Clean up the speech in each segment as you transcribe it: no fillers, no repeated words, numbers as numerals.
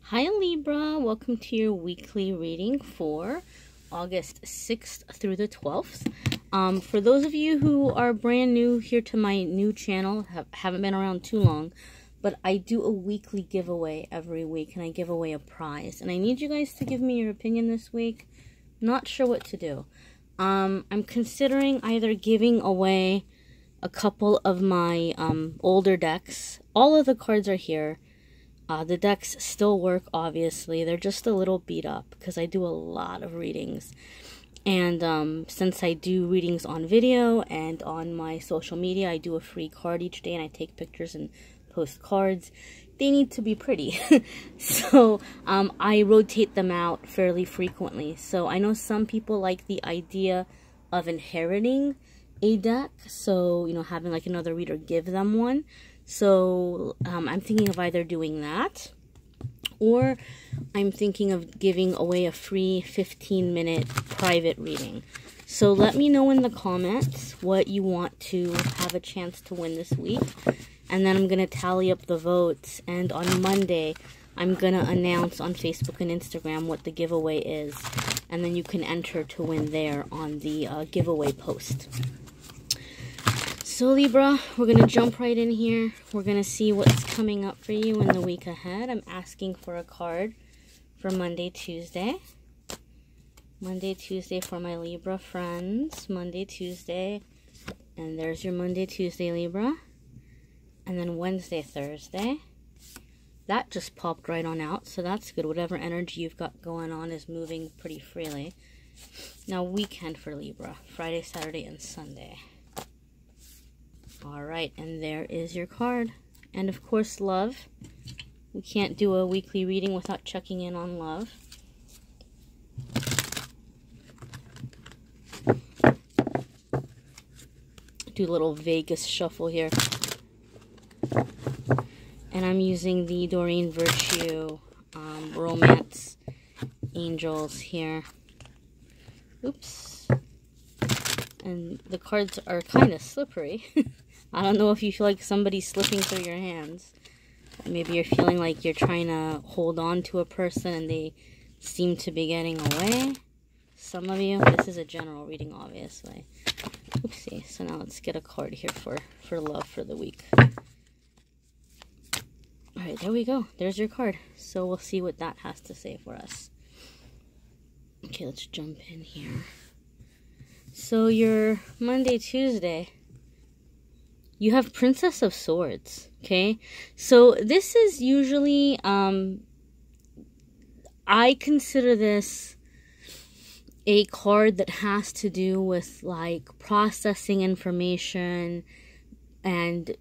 Hi Libra, welcome to your weekly reading for August 6th through the 12th. For those of you who are brand new here to my new channel, haven't been around too long, but I do a weekly giveaway every week, and I give away a prize. And I need you guys to give me your opinion this week. Not sure what to do. I'm considering either giving away a couple of my older decks. All of the cards are here. The decks still work, obviously. They're just a little beat up because I do a lot of readings. And since I do readings on video and on my social media, I do a free card each day and I take pictures and post cards. They need to be pretty. So I rotate them out fairly frequently. So I know some people like the idea of inheriting a deck. So, you know, having like another reader give them one. So I'm thinking of either doing that, or I'm thinking of giving away a free 15-minute private reading. So let me know in the comments what you want to have a chance to win this week. And then I'm going to tally up the votes. And on Monday, I'm going to announce on Facebook and Instagram what the giveaway is. And then you can enter to win there on the giveaway post. So Libra, we're going to jump right in here. We're going to see what's coming up for you in the week ahead. I'm asking for a card for Monday, Tuesday. Monday, Tuesday for my Libra friends. Monday, Tuesday. And there's your Monday, Tuesday, Libra. And then Wednesday, Thursday. That just popped right on out, so that's good. Whatever energy you've got going on is moving pretty freely. Now, weekend for Libra. Friday, Saturday, and Sunday. Alright, and there is your card. And of course, love. We can't do a weekly reading without checking in on love. Do a little Vegas shuffle here. And I'm using the Doreen Virtue Romance Angels here. Oops. And the cards are kind of slippery. I don't know if you feel like somebody's slipping through your hands. Maybe you're feeling like you're trying to hold on to a person and they seem to be getting away. Some of you. This is a general reading, obviously. Oopsie. So now let's get a card here for love for the week. Alright, there we go. There's your card. So we'll see what that has to say for us. Okay, let's jump in here. So your Monday, Tuesday, you have Princess of Swords, okay? So this is usually, I consider this a card that has to do with, like, processing information and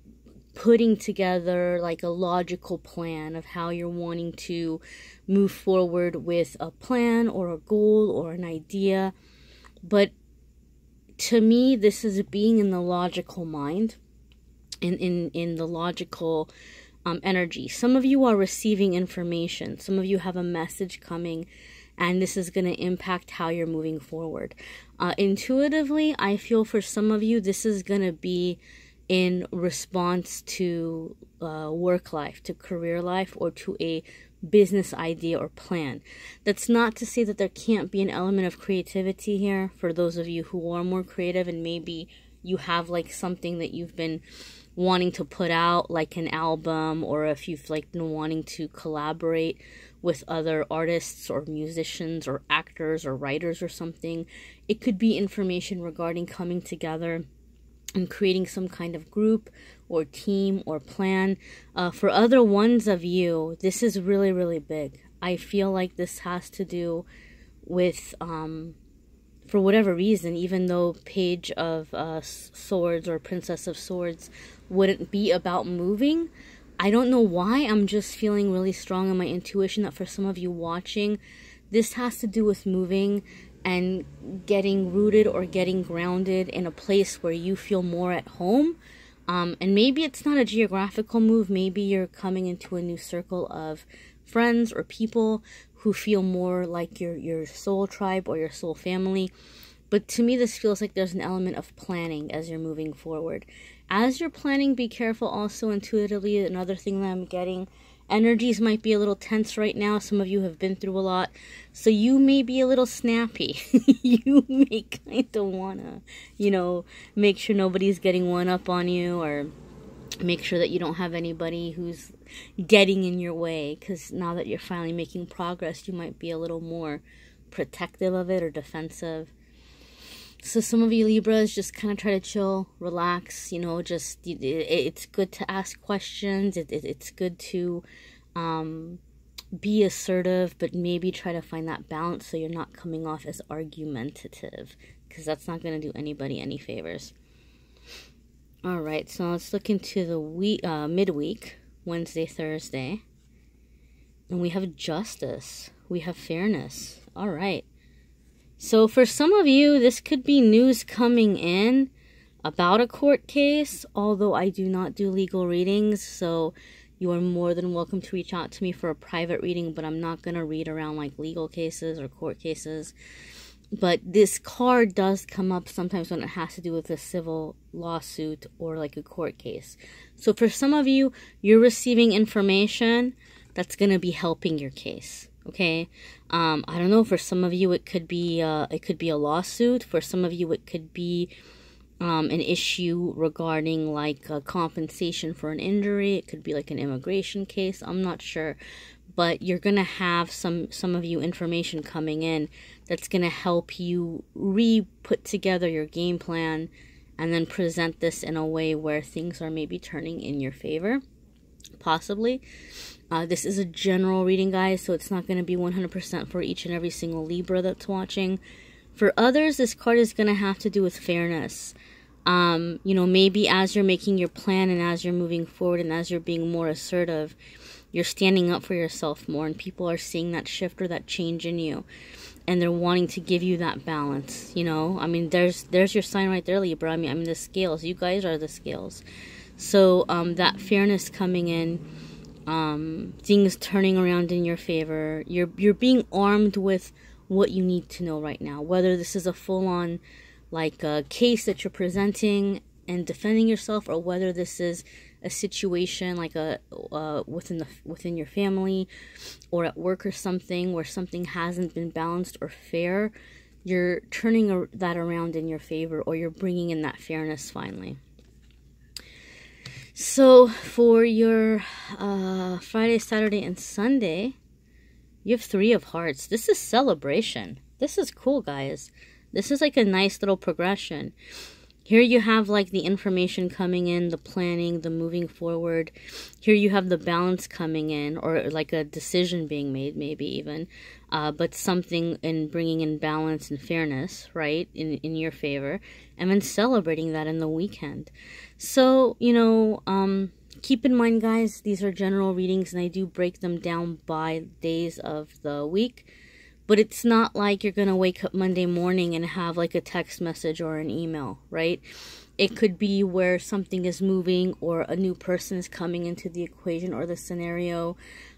putting together, like, a logical plan of how you're wanting to move forward with a plan or a goal or an idea. But to me, this is being in the logical mind, in the logical energy. Some of you are receiving information. Some of you have a message coming, and this is going to impact how you're moving forward. Intuitively, I feel for some of you, this is going to be in response to work life, to career life, or to a business idea or plan. That's not to say that there can't be an element of creativity here for those of you who are more creative, and maybe you have like something that you've been wanting to put out, like an album, or if you've like been wanting to collaborate with other artists or musicians or actors or writers or something. It could be information regarding coming together and creating some kind of group or team or plan. For other ones of you, this is really, really big. I feel like this has to do with, for whatever reason, even though Page of Swords or Princess of Swords wouldn't be about moving, I don't know why, I'm just feeling really strong in my intuition that for some of you watching, this has to do with moving and getting rooted or getting grounded in a place where you feel more at home. And maybe it's not a geographical move. Maybe you're coming into a new circle of friends or people who feel more like your soul tribe or your soul family. But to me, this feels like there's an element of planning as you're moving forward. As you're planning, be careful also intuitively. Another thing that I'm getting Energies might be a little tense right now. Some of you have been through a lot. So you may be a little snappy. You may kind of want to, you know, make sure nobody's getting one up on you, or make sure that you don't have anybody who's getting in your way. Because now that you're finally making progress, you might be a little more protective of it or defensive. So some of you Libras, just kind of try to chill, relax, you know, just, it's good to ask questions. It's good to be assertive, but maybe try to find that balance so you're not coming off as argumentative, because that's not going to do anybody any favors. All right, so let's look into the week, midweek, Wednesday, Thursday. And we have justice. We have fairness. All right. So for some of you, this could be news coming in about a court case, although I do not do legal readings, so you are more than welcome to reach out to me for a private reading, but I'm not going to read around like legal cases or court cases. But this card does come up sometimes when it has to do with a civil lawsuit or like a court case. So for some of you, you're receiving information that's going to be helping your case. Okay, I don't know. For some of you, it could be a lawsuit. For some of you, it could be an issue regarding like compensation for an injury. It could be like an immigration case. I'm not sure, but you're gonna have some of you information coming in that's gonna help you put together your game plan and then present this in a way where things are maybe turning in your favor, possibly. This is a general reading, guys, so it's not going to be 100% for each and every single Libra that's watching. For others, this card is going to have to do with fairness. You know, maybe as you're making your plan and as you're moving forward and as you're being more assertive, you're standing up for yourself more, and people are seeing that shift or that change in you, and they're wanting to give you that balance, you know? I mean, there's your sign right there, Libra. I mean, the scales. You guys are the scales. So, that fairness coming in, things turning around in your favor. You're being armed with what you need to know right now, whether this is a full-on like a case that you're presenting and defending yourself, or whether this is a situation like a within your family or at work or something where something hasn't been balanced or fair. You're turning that around in your favor, or you're bringing in that fairness finally. So for your Friday, Saturday, and Sunday, you have 3 of Hearts. This is celebration. This is cool, guys. This is like a nice little progression. Here you have like the information coming in, the planning, the moving forward. Here you have the balance coming in, or like a decision being made, maybe even. But something in bringing in balance and fairness, right, in your favor. And then celebrating that in the weekend. So, you know, keep in mind, guys, these are general readings, and I do break them down by days of the week. But it's not like you're going to wake up Monday morning and have like a text message or an email, right? It could be where something is moving, or a new person is coming into the equation or the scenario,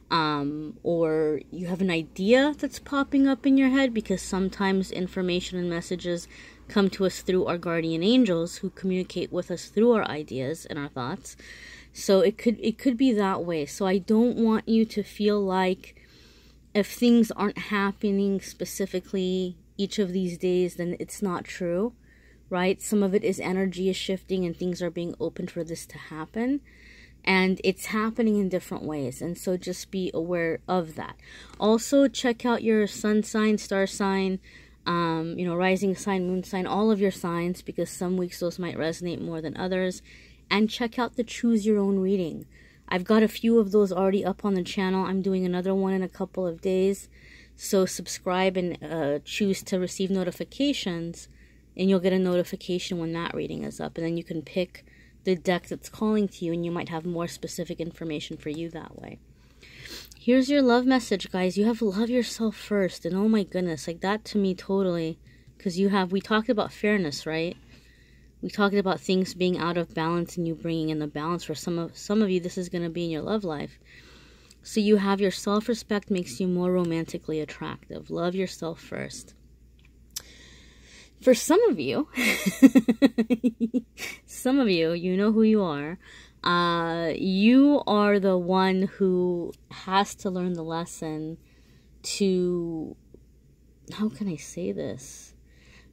or you have an idea that's popping up in your head, because sometimes information and messages come to us through our guardian angels, who communicate with us through our ideas and our thoughts. So it could be that way. So I don't want you to feel like if things aren't happening specifically each of these days, then it's not true, right? Some of it is energy is shifting and things are being opened for this to happen. And it's happening in different ways. And so just be aware of that. Also, check out your sun sign, star sign, you know, rising sign, moon sign, all of your signs, because some weeks those might resonate more than others. And check out the choose your own reading. I've got a few of those already up on the channel. I'm doing another one in a couple of days. So subscribe and choose to receive notifications, and you'll get a notification when that reading is up. And then you can pick the deck that's calling to you, and you might have more specific information for you that way. Here's your love message, guys. You have to love yourself first. And oh my goodness, like that to me totally. Because we talked about fairness, right? We talked about things being out of balance and you bringing in the balance. For some of you, this is going to be in your love life. So you have your self-respect makes you more romantically attractive. Love yourself first. For some of you, you know who you are. You are the one who has to learn the lesson to, how can I say this?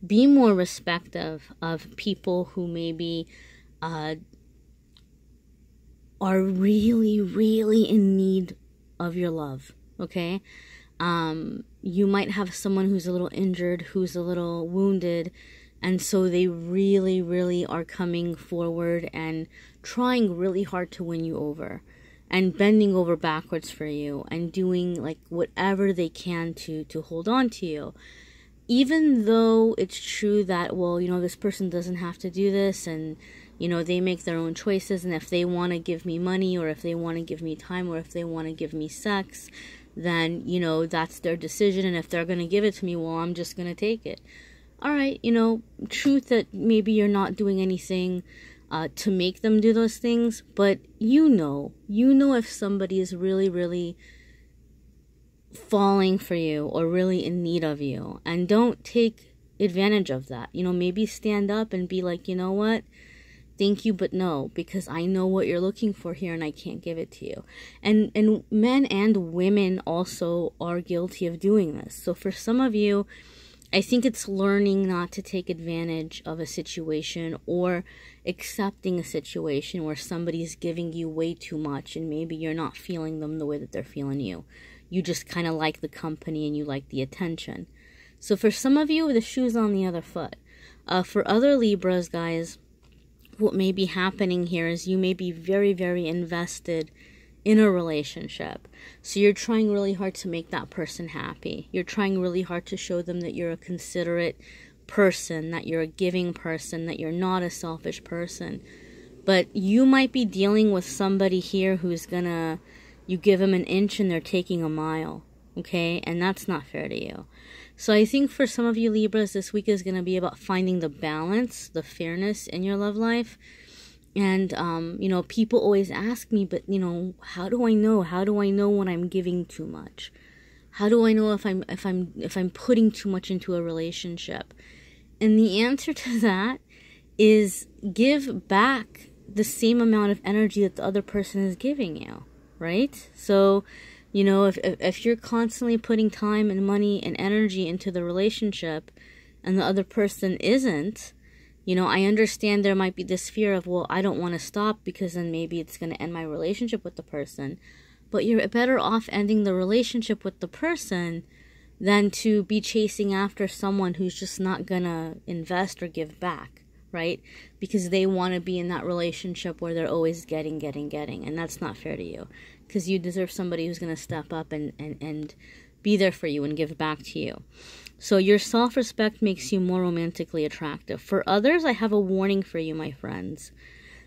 Be more respectful of people who maybe are really, really in need of your love, okay? You might have someone who's a little injured, who's a little wounded, and so they really, really are coming forward and trying really hard to win you over and bending over backwards for you and doing like whatever they can to hold on to you. Even though it's true that, well, you know, this person doesn't have to do this and, you know, they make their own choices, and if they want to give me money or if they want to give me time or if they want to give me sex, then, you know, that's their decision, and if they're going to give it to me, well, I'm just going to take it. All right, you know, truth that maybe you're not doing anything to make them do those things, but you know if somebody is really, really falling for you or really in need of you, and don't take advantage of that. You know, maybe stand up and be like, you know what? Thank you, but no, because I know what you're looking for here and I can't give it to you. And men and women also are guilty of doing this. So for some of you, I think it's learning not to take advantage of a situation or accepting a situation where somebody's giving you way too much and maybe you're not feeling them the way that they're feeling you. You just kind of like the company and you like the attention. So for some of you, the shoe's on the other foot. For other Libras, guys, what may be happening here is you may be very, very invested in a relationship. So you're trying really hard to make that person happy. You're trying really hard to show them that you're a considerate person, that you're a giving person, that you're not a selfish person. But you might be dealing with somebody here who's gonna, you give them an inch and they're taking a mile, okay? And that's not fair to you. So I think for some of you Libras, this week is going to be about finding the balance, the fairness in your love life. And, you know, people always ask me, but, you know, how do I know? How do I know when I'm giving too much? How do I know if I'm putting too much into a relationship? And the answer to that is give back the same amount of energy that the other person is giving you, right? So, you know, if you're constantly putting time and money and energy into the relationship and the other person isn't, you know, I understand there might be this fear of, well, I don't want to stop because then maybe it's going to end my relationship with the person. But you're better off ending the relationship with the person than to be chasing after someone who's just not going to invest or give back, right? Because they want to be in that relationship where they're always getting. And that's not fair to you. Because you deserve somebody who's going to step up and be there for you and give back to you. So your self-respect makes you more romantically attractive. For others, I have a warning for you, my friends.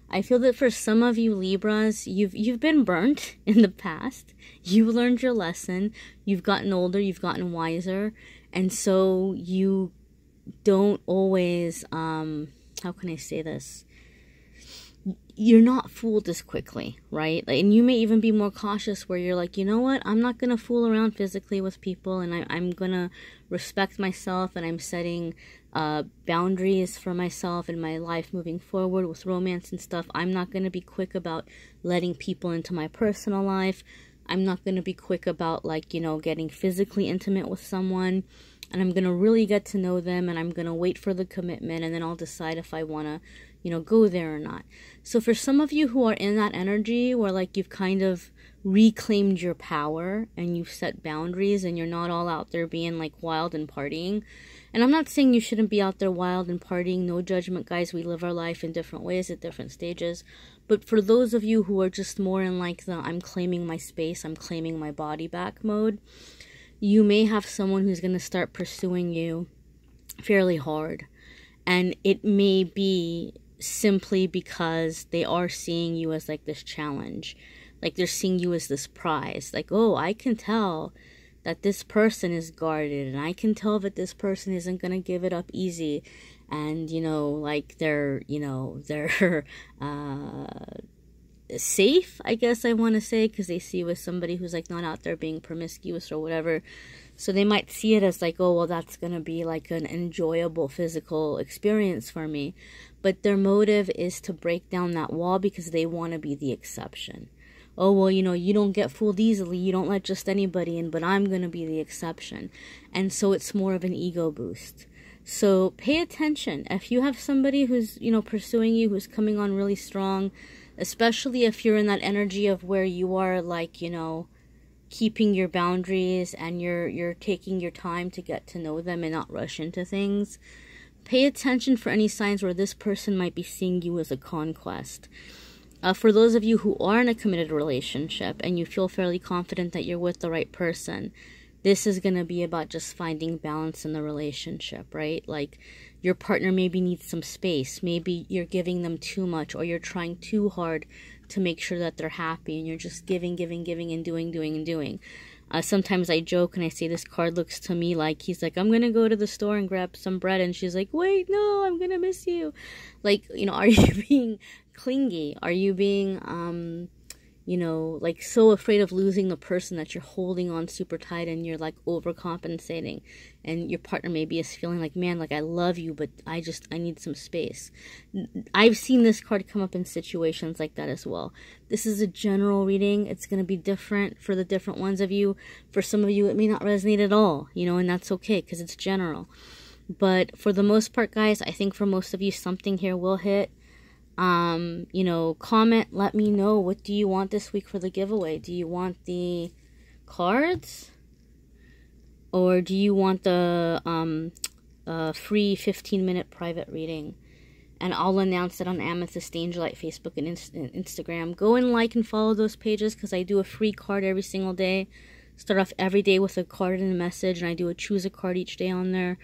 I feel that for some of you Libras, you've been burnt in the past. You've learned your lesson. You've gotten older. You've gotten wiser. And so you don't always, how can I say this? You're not fooled as quickly, right? Like, and you may even be more cautious where you're like, you know what? I'm not going to fool around physically with people, and I'm going to respect myself, and I'm setting boundaries for myself in my life moving forward with romance and stuff. I'm not going to be quick about letting people into my personal life. I'm not going to be quick about, like, you know, getting physically intimate with someone. And I'm going to really get to know them, and I'm going to wait for the commitment, and then I'll decide if I want to, you know, go there or not. So for some of you who are in that energy where, like, you've kind of reclaimed your power and you've set boundaries and you're not all out there being, like, wild and partying. And I'm not saying you shouldn't be out there wild and partying. No judgment, guys. We live our life in different ways at different stages. But for those of you who are just more in, like, the I'm claiming my space, I'm claiming my body back mode, you may have someone who's going to start pursuing you fairly hard. And it may be simply because they are seeing you as, like, this challenge. Like, they're seeing you as this prize. Like, oh, I can tell that this person is guarded. And I can tell that this person isn't going to give it up easy. And, you know, like, they're safe, I guess I want to say, because they see you as somebody who's like not out there being promiscuous or whatever. So they might see it as like, oh, well, that's going to be like an enjoyable physical experience for me. But their motive is to break down that wall because they want to be the exception. Oh, well, you know, you don't get fooled easily. You don't let just anybody in, but I'm going to be the exception. And so it's more of an ego boost. So pay attention. If you have somebody who's, you know, pursuing you, who's coming on really strong, especially if you're in that energy of where you are like, you know, keeping your boundaries and you're taking your time to get to know them and not rush into things. Pay attention for any signs where this person might be seeing you as a conquest. For those of you who are in a committed relationship and you feel fairly confident that you're with the right person, this is going to be about just finding balance in the relationship, right? Like your partner maybe needs some space. Maybe you're giving them too much, or you're trying too hard to make sure that they're happy, and you're just giving and doing. Sometimes I joke and I say this card looks to me like he's like, I'm going to go to the store and grab some bread. And she's like, wait, no, I'm going to miss you. Like, you know, are you being clingy? Are you being, you know, like so afraid of losing the person that you're holding on super tight and you're like overcompensating, and your partner maybe is feeling like, man, like I love you, but I need some space. I've seen this card come up in situations like that as well. This is a general reading. It's going to be different for the different ones of you. For some of you, it may not resonate at all, you know, and that's okay because it's general. But for the most part, guys, I think for most of you, something here will hit. You know, comment, let me know, what do you want this week for the giveaway? Do you want the cards, or do you want the free 15-minute private reading? And I'll announce it on AmethystAngelLight Facebook and Instagram. Go and like and follow those pages, because I do a free card every single day. Start off every day with a card and a message, and I do a choose a card each day on there.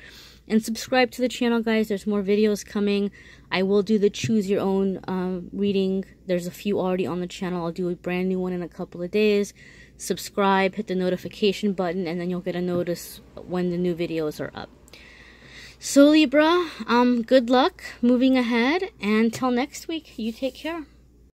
And subscribe to the channel, guys. There's more videos coming. I will do the choose your own reading. There's a few already on the channel. I'll do a brand new one in a couple of days. Subscribe, hit the notification button, and then you'll get a notice when the new videos are up. So Libra, good luck moving ahead, and till next week, you take care.